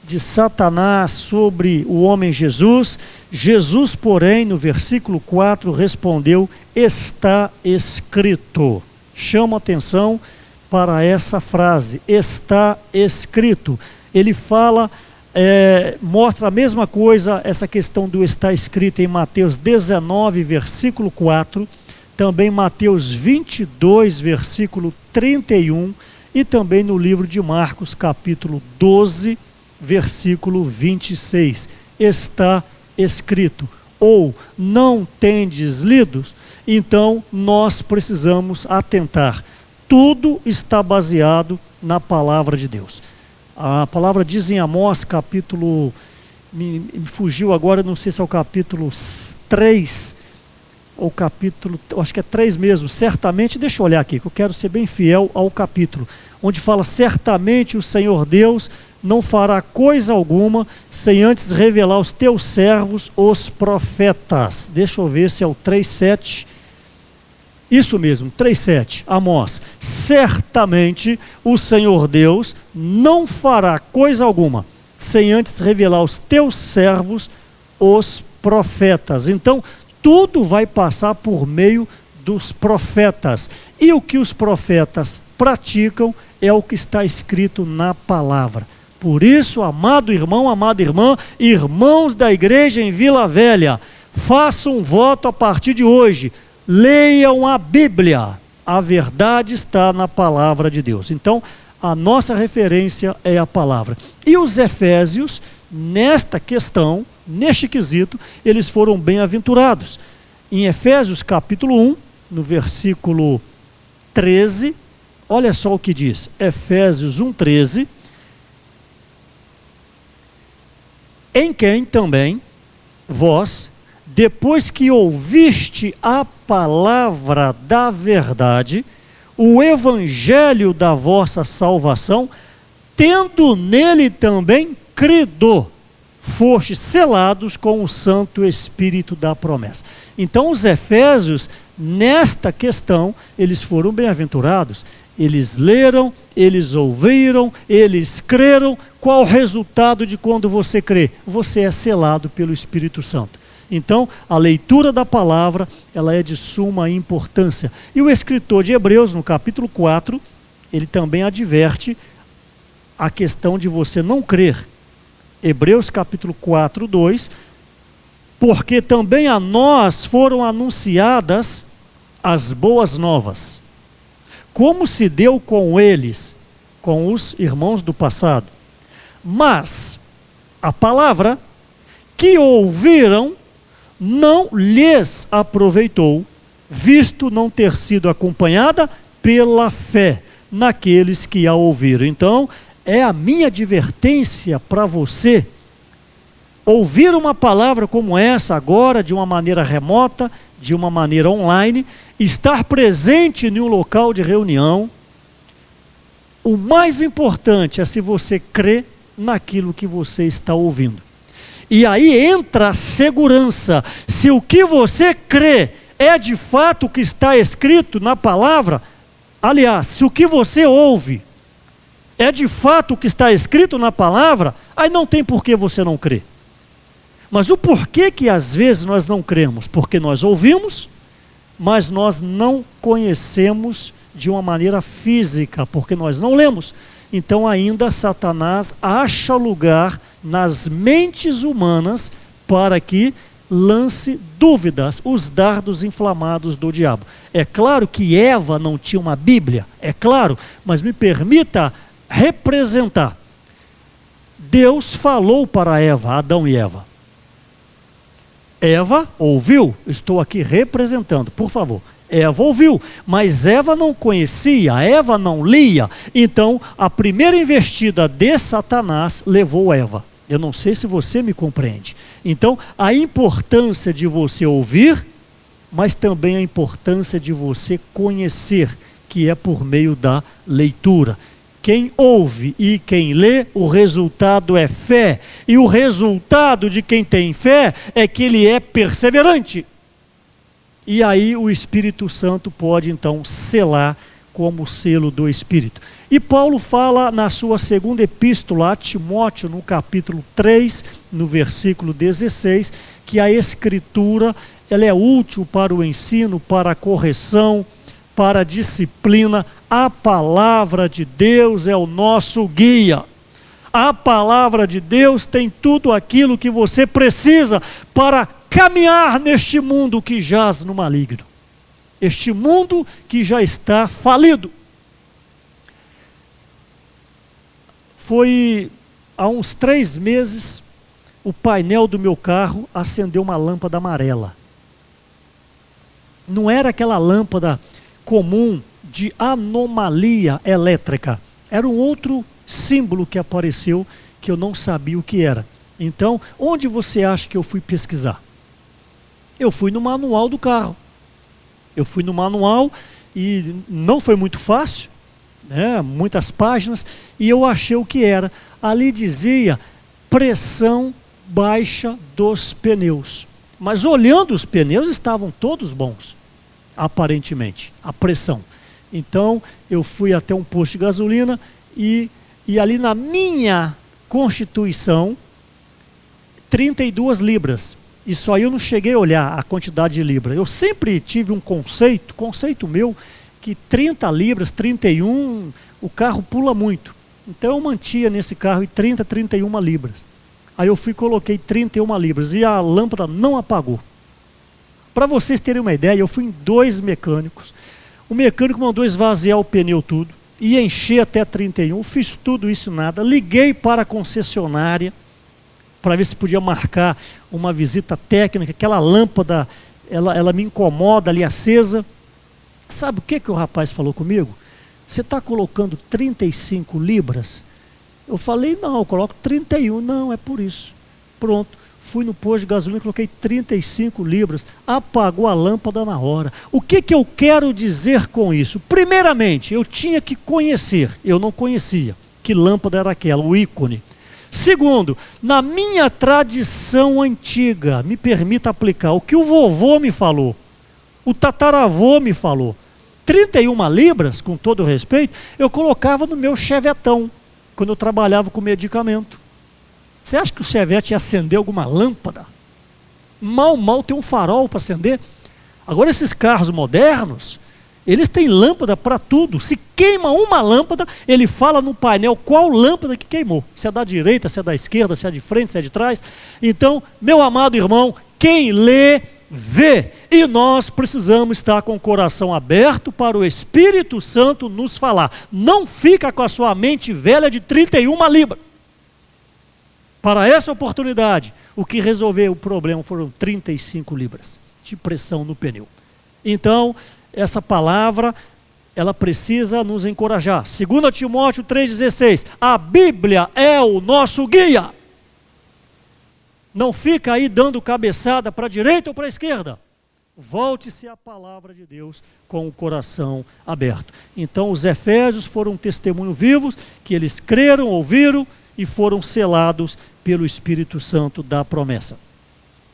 S1: de Satanás sobre o homem Jesus, Jesus, porém, no versículo 4, respondeu: está escrito. Chama atenção para essa frase, está escrito. Ele fala, mostra a mesma coisa, essa questão do está escrito em Mateus 19, versículo 4, também Mateus 22, versículo 31, e também no livro de Marcos, capítulo 12, versículo 26. Está escrito. Ou não tendes lido? Então nós precisamos atentar. Tudo está baseado na palavra de Deus. A palavra diz em Amós, capítulo, me fugiu agora, não sei se é o capítulo 3, ou capítulo, acho que é 3 mesmo, certamente, deixa eu olhar aqui, que eu quero ser bem fiel ao capítulo, onde fala: certamente o Senhor Deus não fará coisa alguma, sem antes revelar aos teus servos, os profetas. Deixa eu ver se é o 3:7, Isso mesmo, 3:7, Amós. Certamente o Senhor Deus não fará coisa alguma, sem antes revelar aos teus servos, os profetas. Então, tudo vai passar por meio dos profetas. E o que os profetas praticam é o que está escrito na palavra. Por isso, amado irmão, amada irmã, irmãos da igreja em Vila Velha, façam um voto a partir de hoje. Leiam a Bíblia. A verdade está na palavra de Deus. Então, a nossa referência é a palavra. E os Efésios, nesta questão, neste quesito, eles foram bem-aventurados. Em Efésios capítulo 1, no versículo 13, olha só o que diz. Efésios 1:13. Em quem também vós, depois que ouviste a palavra da verdade, o evangelho da vossa salvação, tendo nele também crido, fostes selados com o Santo Espírito da promessa. Então os efésios, nesta questão, eles foram bem-aventurados. Eles leram, eles ouviram, eles creram. Qual o resultado de quando você crê? Você é selado pelo Espírito Santo. Então, a leitura da palavra, ela é de suma importância. E o escritor de Hebreus, no capítulo 4, ele também adverte a questão de você não crer. Hebreus capítulo 4, 2, porque também a nós foram anunciadas as boas novas, como se deu com eles, com os irmãos do passado. Mas a palavra que ouviram não lhes aproveitou, visto não ter sido acompanhada pela fé naqueles que a ouviram. Então, é a minha advertência para você ouvir uma palavra como essa agora, de uma maneira remota, de uma maneira online, estar presente em um local de reunião. O mais importante é se você crê naquilo que você está ouvindo. E aí entra a segurança. Se o que você crê é de fato o que está escrito na palavra, aliás, se o que você ouve é de fato o que está escrito na palavra, aí não tem por que você não crer. Mas o porquê que às vezes nós não cremos? Porque nós ouvimos, mas nós não conhecemos de uma maneira física, porque nós não lemos. Então ainda Satanás acha lugar nas mentes humanas para que lance dúvidas, os dardos inflamados do diabo. É claro que Eva não tinha uma Bíblia, é claro, mas me permita representar. Deus falou para Eva, Adão e Eva. Eva ouviu, estou aqui representando, por favor. Eva ouviu, mas Eva não conhecia, Eva não lia. Então, a primeira investida de Satanás levou Eva. Eu não sei se você me compreende. Então, a importância de você ouvir, mas também a importância de você conhecer, que é por meio da leitura. Quem ouve e quem lê, o resultado é fé. E o resultado de quem tem fé é que ele é perseverante. E aí o Espírito Santo pode então selar como selo do Espírito. E Paulo fala na sua segunda epístola a Timóteo, no capítulo 3, no versículo 16, que a Escritura ela é útil para o ensino, para a correção, para a disciplina. A palavra de Deus é o nosso guia. A palavra de Deus tem tudo aquilo que você precisa para caminhar neste mundo que jaz no maligno. Este mundo que já está falido. Foi há uns 3 meses, o painel do meu carro acendeu uma lâmpada amarela. Não era aquela lâmpada comum de anomalia elétrica. Era um outro símbolo que apareceu que eu não sabia o que era. Então, onde você acha que eu fui pesquisar? Eu fui no manual do carro. Eu fui no manual e não foi muito fácil, né? Muitas páginas, e eu achei o que era. Ali dizia pressão baixa dos pneus. Mas olhando os pneus estavam todos bons. aparentemente, a pressão. Então, eu fui até um posto de gasolina e ali na minha constituição, 32 libras. Isso aí eu não cheguei a olhar a quantidade de libras. Eu sempre tive um conceito meu, que 30 libras, 31, o carro pula muito. Então eu mantinha nesse carro 30, 31 libras. Aí eu fui e coloquei 31 libras e a lâmpada não apagou. Para vocês terem uma ideia, eu fui em 2 mecânicos. O mecânico mandou esvaziar o pneu tudo e encher até 31. Fiz tudo isso nada. Liguei para a concessionária para ver se podia marcar uma visita técnica. Aquela lâmpada, ela me incomoda ali acesa. Sabe o que o rapaz falou comigo? Você está colocando 35 libras? Eu falei, não, eu coloco 31. Não, é por isso. Pronto. Fui no posto de gasolina e coloquei 35 libras. Apagou a lâmpada na hora. O que eu quero dizer com isso? Primeiramente, eu tinha que conhecer. Eu não conhecia que lâmpada era aquela, o ícone. Segundo, na minha tradição antiga, me permita aplicar o que o vovô me falou, o tataravô me falou. 31 libras, com todo respeito, eu colocava no meu chevetão, quando eu trabalhava com medicamento. Você acha que o Chevette ia acender alguma lâmpada? Mal tem um farol para acender. Agora esses carros modernos, eles têm lâmpada para tudo. Se queima uma lâmpada, ele fala no painel qual lâmpada que queimou. Se é da direita, se é da esquerda, se é de frente, se é de trás. Então, meu amado irmão, quem lê, vê. E nós precisamos estar com o coração aberto para o Espírito Santo nos falar. Não fica com a sua mente velha de 31 libras. Para essa oportunidade, o que resolveu o problema foram 35 libras de pressão no pneu. Então, essa palavra, ela precisa nos encorajar. 2 Timóteo 3,16, a Bíblia é o nosso guia. Não fica aí dando cabeçada para a direita ou para a esquerda. Volte-se à palavra de Deus com o coração aberto. Então, os Efésios foram um testemunho vivos, que eles creram, ouviram e foram selados pelo Espírito Santo da promessa.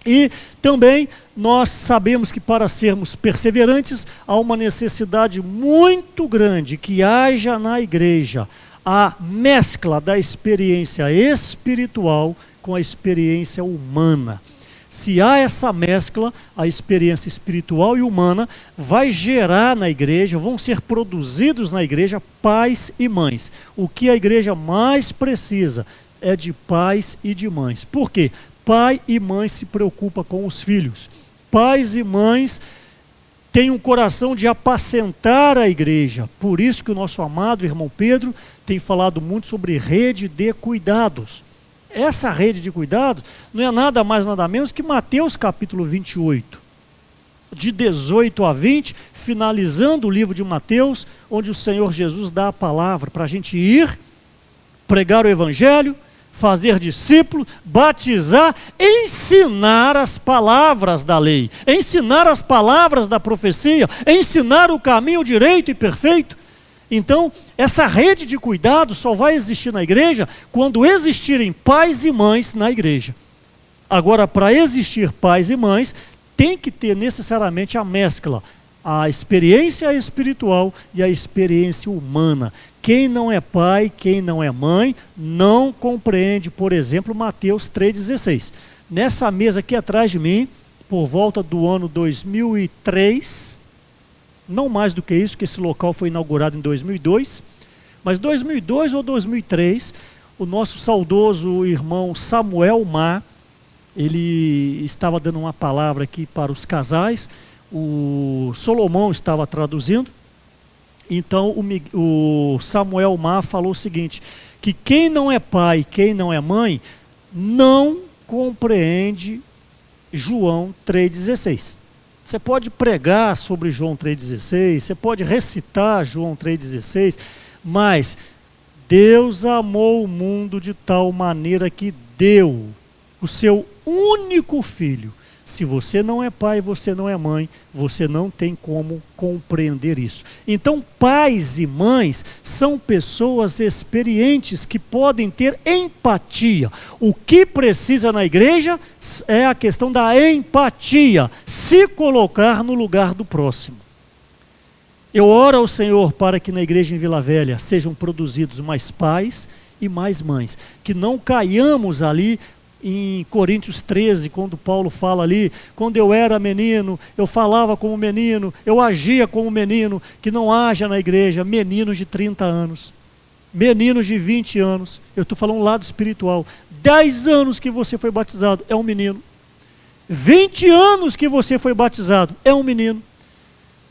S1: E também nós sabemos que para sermos perseverantes, há uma necessidade muito grande que haja na igreja a mescla da experiência espiritual com a experiência humana. Se há essa mescla, a experiência espiritual e humana vai gerar na igreja, vão ser produzidos na igreja pais e mães. O que a igreja mais precisa é de pais e de mães. Por quê? Pai e mãe se preocupam com os filhos. Pais e mães têm um coração de apacentar a igreja. Por isso que o nosso amado irmão Pedro tem falado muito sobre rede de cuidados. Essa rede de cuidados não é nada mais nada menos que Mateus capítulo 28. De 18 a 20, finalizando o livro de Mateus, onde o Senhor Jesus dá a palavra para a gente ir, pregar o evangelho, fazer discípulos, batizar, ensinar as palavras da lei, ensinar as palavras da profecia, ensinar o caminho direito e perfeito. Então, essa rede de cuidado só vai existir na igreja quando existirem pais e mães na igreja. Agora, para existir pais e mães, tem que ter necessariamente a mescla, a experiência espiritual e a experiência humana. Quem não é pai, quem não é mãe, não compreende, por exemplo, Mateus 3,16. Nessa mesa aqui atrás de mim, por volta do ano 2003, não mais do que isso, que esse local foi inaugurado em 2002, mas 2002 ou 2003, o nosso saudoso irmão Samuel Mar, ele estava dando uma palavra aqui para os casais, o Solomão estava traduzindo. Então o Samuel Mar falou o seguinte, que quem não é pai, quem não é mãe, não compreende João 3,16. Você pode pregar sobre João 3,16, você pode recitar João 3,16, mas Deus amou o mundo de tal maneira que deu o seu único filho. Se você não é pai, você não é mãe, você não tem como compreender isso. Então, pais e mães são pessoas experientes que podem ter empatia. O que precisa na igreja é a questão da empatia, se colocar no lugar do próximo. Eu oro ao Senhor para que na igreja em Vila Velha sejam produzidos mais pais e mais mães, que não caiamos ali em Coríntios 13, quando Paulo fala ali, quando eu era menino, eu falava como menino, eu agia como menino, que não haja na igreja meninos de 30 anos, meninos de 20 anos, eu estou falando um lado espiritual, 10 anos que você foi batizado, é um menino, 20 anos que você foi batizado, é um menino.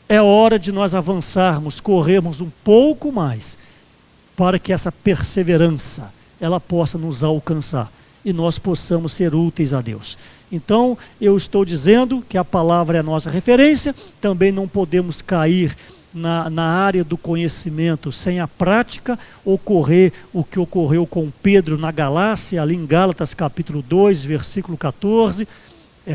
S1: É hora de nós avançarmos, corrermos um pouco mais, para que essa perseverança, ela possa nos alcançar, e nós possamos ser úteis a Deus. Então, eu estou dizendo que a palavra é a nossa referência, também não podemos cair na área do conhecimento sem a prática, ocorrer o que ocorreu com Pedro na Galácia, ali em Gálatas capítulo 2, versículo 14,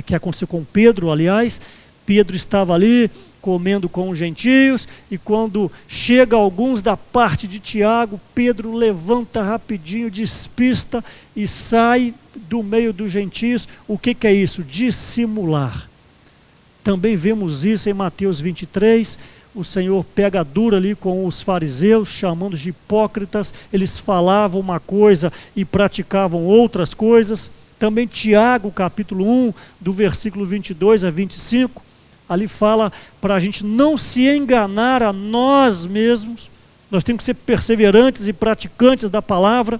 S1: que aconteceu com Pedro, aliás. Pedro estava ali comendo com os gentios, e quando chega alguns da parte de Tiago, Pedro levanta rapidinho, despista e sai do meio dos gentios. O que é isso? Dissimular. Também vemos isso em Mateus 23, o Senhor pega dura ali com os fariseus, chamando de hipócritas, eles falavam uma coisa e praticavam outras coisas. Também Tiago, capítulo 1, do versículo 22 a 25, ali fala para a gente não se enganar a nós mesmos, nós temos que ser perseverantes e praticantes da palavra.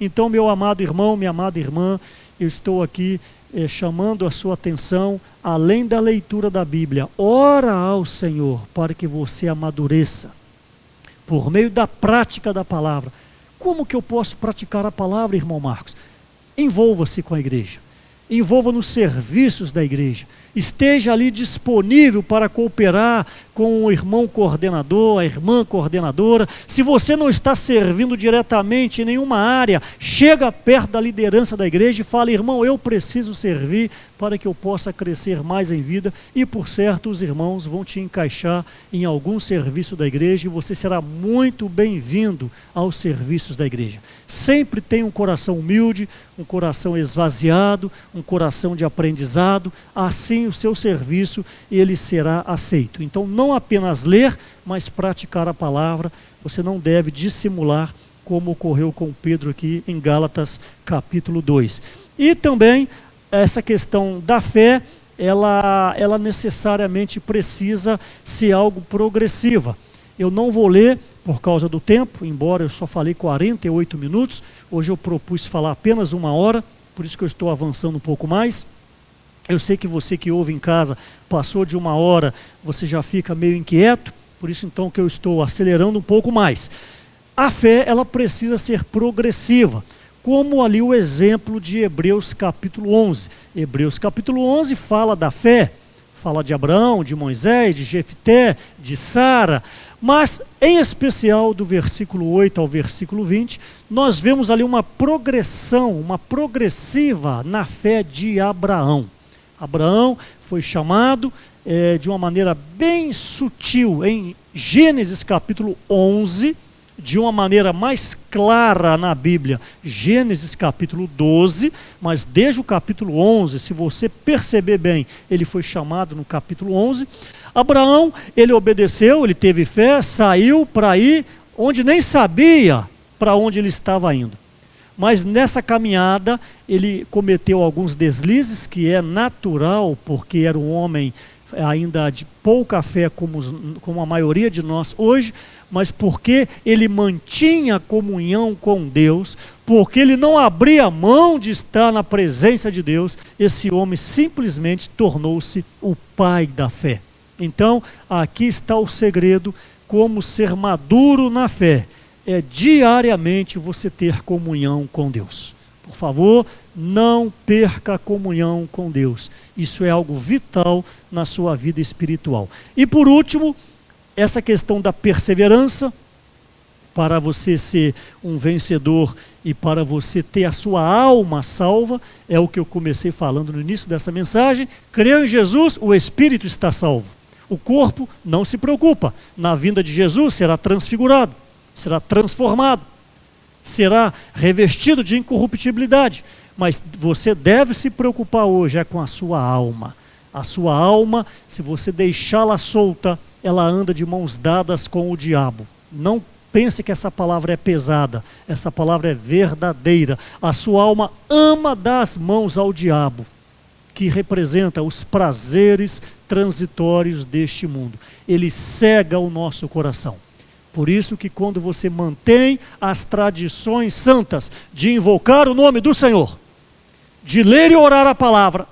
S1: Então, meu amado irmão, minha amada irmã, eu estou aqui chamando a sua atenção, além da leitura da Bíblia, ora ao Senhor para que você amadureça, por meio da prática da palavra. Como que eu posso praticar a palavra, irmão Marcos? Envolva-se com a igreja, envolva nos serviços da igreja, esteja ali disponível para cooperar com o irmão coordenador, a irmã coordenadora. Se você não está servindo diretamente em nenhuma área, chega perto da liderança da igreja e fala: irmão, eu preciso servir para que eu possa crescer mais em vida, e por certo os irmãos vão te encaixar em algum serviço da igreja e você será muito bem-vindo aos serviços da igreja. Sempre tenha um coração humilde, um coração esvaziado, um coração de aprendizado, assim o seu serviço ele será aceito. Então, não apenas ler, mas praticar a palavra. Você não deve dissimular, como ocorreu com Pedro aqui em Gálatas capítulo 2. E também essa questão da fé, ela necessariamente precisa ser algo progressiva. Eu não vou ler por causa do tempo, embora eu só falei 48 minutos, hoje eu propus falar apenas 1 hora, por isso que eu estou avançando um pouco mais. Eu sei que você que ouve em casa, passou de 1 hora, você já fica meio inquieto, por isso então que eu estou acelerando um pouco mais. A fé, ela precisa ser progressiva, como ali o exemplo de Hebreus capítulo 11. Hebreus capítulo 11 fala da fé, fala de Abraão, de Moisés, de Jefté, de Sara, mas em especial do versículo 8 ao versículo 20, nós vemos ali uma progressão, uma progressiva na fé de Abraão. Abraão foi chamado de uma maneira bem sutil em Gênesis capítulo 11, de uma maneira mais clara na Bíblia, Gênesis capítulo 12, mas desde o capítulo 11, se você perceber bem, ele foi chamado no capítulo 11. Abraão, ele obedeceu, ele teve fé, saiu para ir onde nem sabia para onde ele estava indo. Mas nessa caminhada, ele cometeu alguns deslizes, que é natural, porque era um homem ainda de pouca fé, como a maioria de nós hoje, mas porque ele mantinha comunhão com Deus, porque ele não abria mão de estar na presença de Deus, esse homem simplesmente tornou-se o pai da fé. Então, aqui está o segredo, como ser maduro na fé. É diariamente você ter comunhão com Deus. Por favor, não perca a comunhão com Deus. Isso é algo vital na sua vida espiritual. E por último, essa questão da perseverança, para você ser um vencedor e para você ter a sua alma salva, é o que eu comecei falando no início dessa mensagem. Creia em Jesus, o espírito está salvo. O corpo não se preocupa. Na vinda de Jesus será transfigurado, será transformado, será revestido de incorruptibilidade. Mas você deve se preocupar hoje com a sua alma. A sua alma, se você deixá-la solta, ela anda de mãos dadas com o diabo. Não pense que essa palavra é pesada, essa palavra é verdadeira. A sua alma ama dar as mãos ao diabo, que representa os prazeres transitórios deste mundo. Ele cega o nosso coração. Por isso que quando você mantém as tradições santas de invocar o nome do Senhor, de ler e orar a palavra,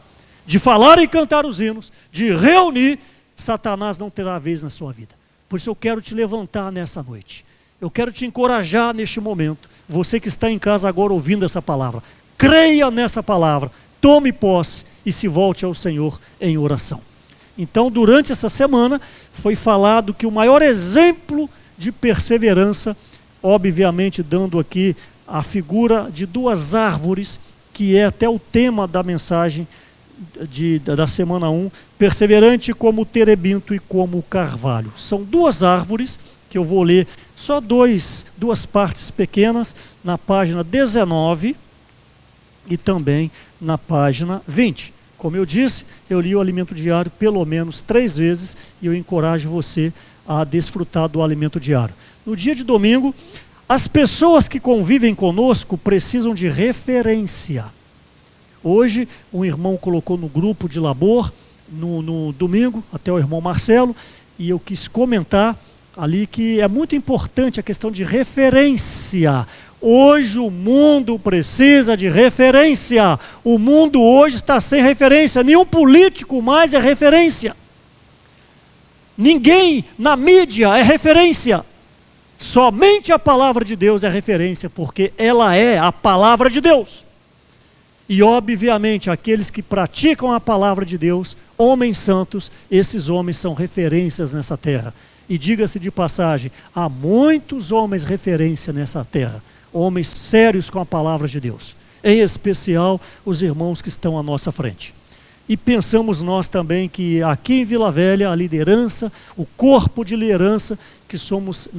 S1: de falar e cantar os hinos, de reunir, Satanás não terá vez na sua vida. Por isso eu quero te levantar nessa noite. Eu quero te encorajar neste momento. Você que está em casa agora ouvindo essa palavra, creia nessa palavra, tome posse e se volte ao Senhor em oração. Então, durante essa semana, foi falado que o maior exemplo de perseverança, obviamente dando aqui a figura de duas árvores, que é até o tema da mensagem da semana 1, perseverante como o terebinto e como o carvalho. São duas árvores que eu vou ler só duas partes pequenas, na página 19 e também na página 20. Como eu disse, eu li o alimento diário pelo menos 3 vezes e eu encorajo você a desfrutar do alimento diário. No dia de domingo, as pessoas que convivem conosco precisam de referência. Hoje, um irmão colocou no grupo de labor, no domingo, até o irmão Marcelo, e eu quis comentar ali que é muito importante a questão de referência. Hoje o mundo precisa de referência. O mundo hoje está sem referência. Nenhum político mais é referência. Ninguém na mídia é referência. Somente a palavra de Deus é referência, porque ela é a palavra de Deus. E obviamente aqueles que praticam a palavra de Deus, homens santos, esses homens são referências nessa terra. E diga-se de passagem, há muitos homens referência nessa terra, homens sérios com a palavra de Deus, em especial os irmãos que estão à nossa frente. E pensamos nós também que aqui em Vila Velha, a liderança, o corpo de liderança, que somos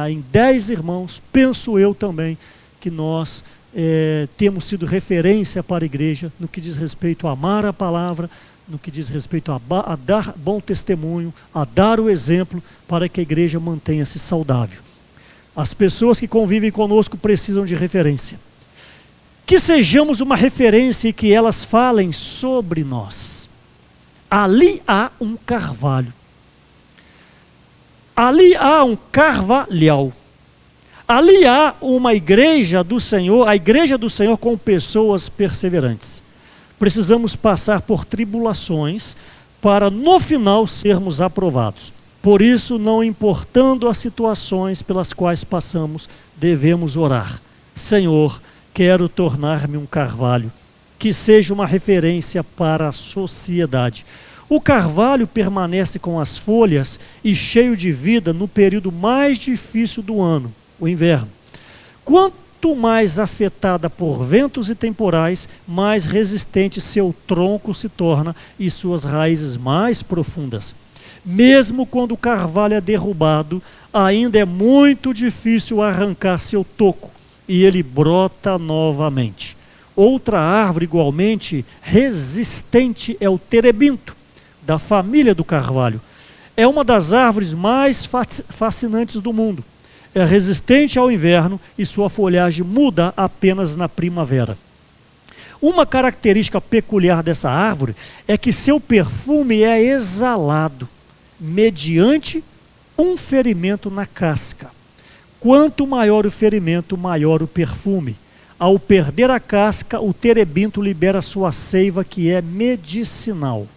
S1: em 10 irmãos, penso eu também que nós temos sido referência para a igreja no que diz respeito a amar a palavra, no que diz respeito a dar bom testemunho, a dar o exemplo para que a igreja mantenha-se saudável. As pessoas que convivem conosco precisam de referência. Que sejamos uma referência e que elas falem sobre nós. Ali há um carvalho. Ali há um carvalhal. Ali há uma igreja do Senhor, a igreja do Senhor com pessoas perseverantes. Precisamos passar por tribulações para no final sermos aprovados. Por isso, não importando as situações pelas quais passamos, devemos orar. Senhor, quero tornar-me um carvalho, que seja uma referência para a sociedade. O carvalho permanece com as folhas e cheio de vida no período mais difícil do ano, o inverno. Quanto mais afetada por ventos e temporais, mais resistente seu tronco se torna e suas raízes mais profundas. Mesmo quando o carvalho é derrubado, ainda é muito difícil arrancar seu toco e ele brota novamente. Outra árvore igualmente resistente é o terebinto, da família do carvalho. É uma das árvores mais fascinantes do mundo. É resistente ao inverno e sua folhagem muda apenas na primavera. Uma característica peculiar dessa árvore é que seu perfume é exalado mediante um ferimento na casca. Quanto maior o ferimento, maior o perfume. Ao perder a casca, o terebinto libera sua seiva, que é medicinal.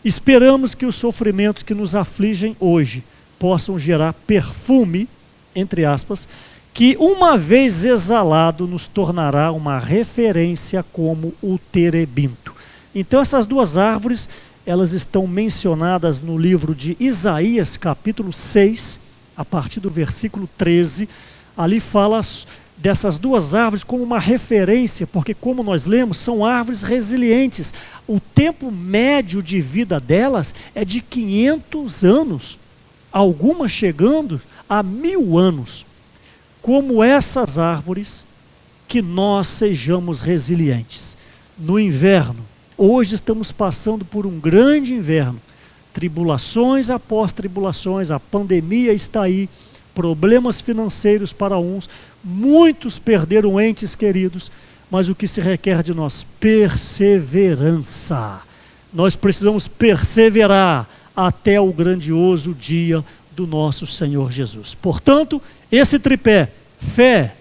S1: Esperamos que os sofrimentos que nos afligem hoje possam gerar perfume, entre aspas, que uma vez exalado nos tornará uma referência como o terebinto. Então essas duas árvores, elas estão mencionadas no livro de Isaías, capítulo 6, a partir do versículo 13. Ali fala dessas duas árvores como uma referência, porque como nós lemos, são árvores resilientes. O tempo médio de vida delas é de 500 anos, algumas chegando a 1000 anos. Como essas árvores, que nós sejamos resilientes. No inverno, hoje estamos passando por um grande inverno. tribulações após tribulações, a pandemia está aí, problemas financeiros para uns, muitos perderam entes queridos, mas o que se requer de nós? Perseverança. Nós precisamos perseverar até o grandioso dia do nosso Senhor Jesus. Portanto, esse tripé, fé,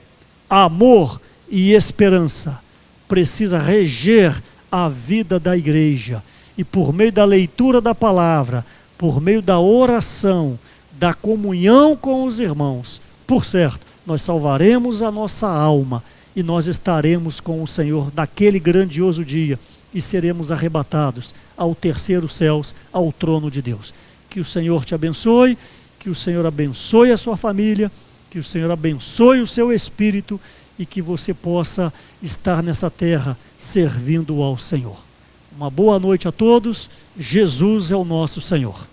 S1: amor e esperança, precisa reger a vida da igreja. E por meio da leitura da palavra, por meio da oração, da comunhão com os irmãos, por certo, nós salvaremos a nossa alma e nós estaremos com o Senhor naquele grandioso dia e seremos arrebatados ao terceiro céus, ao trono de Deus. Que o Senhor te abençoe, que o Senhor abençoe a sua família, que o Senhor abençoe o seu espírito e que você possa estar nessa terra servindo ao Senhor. Uma boa noite a todos. Jesus é o nosso Senhor.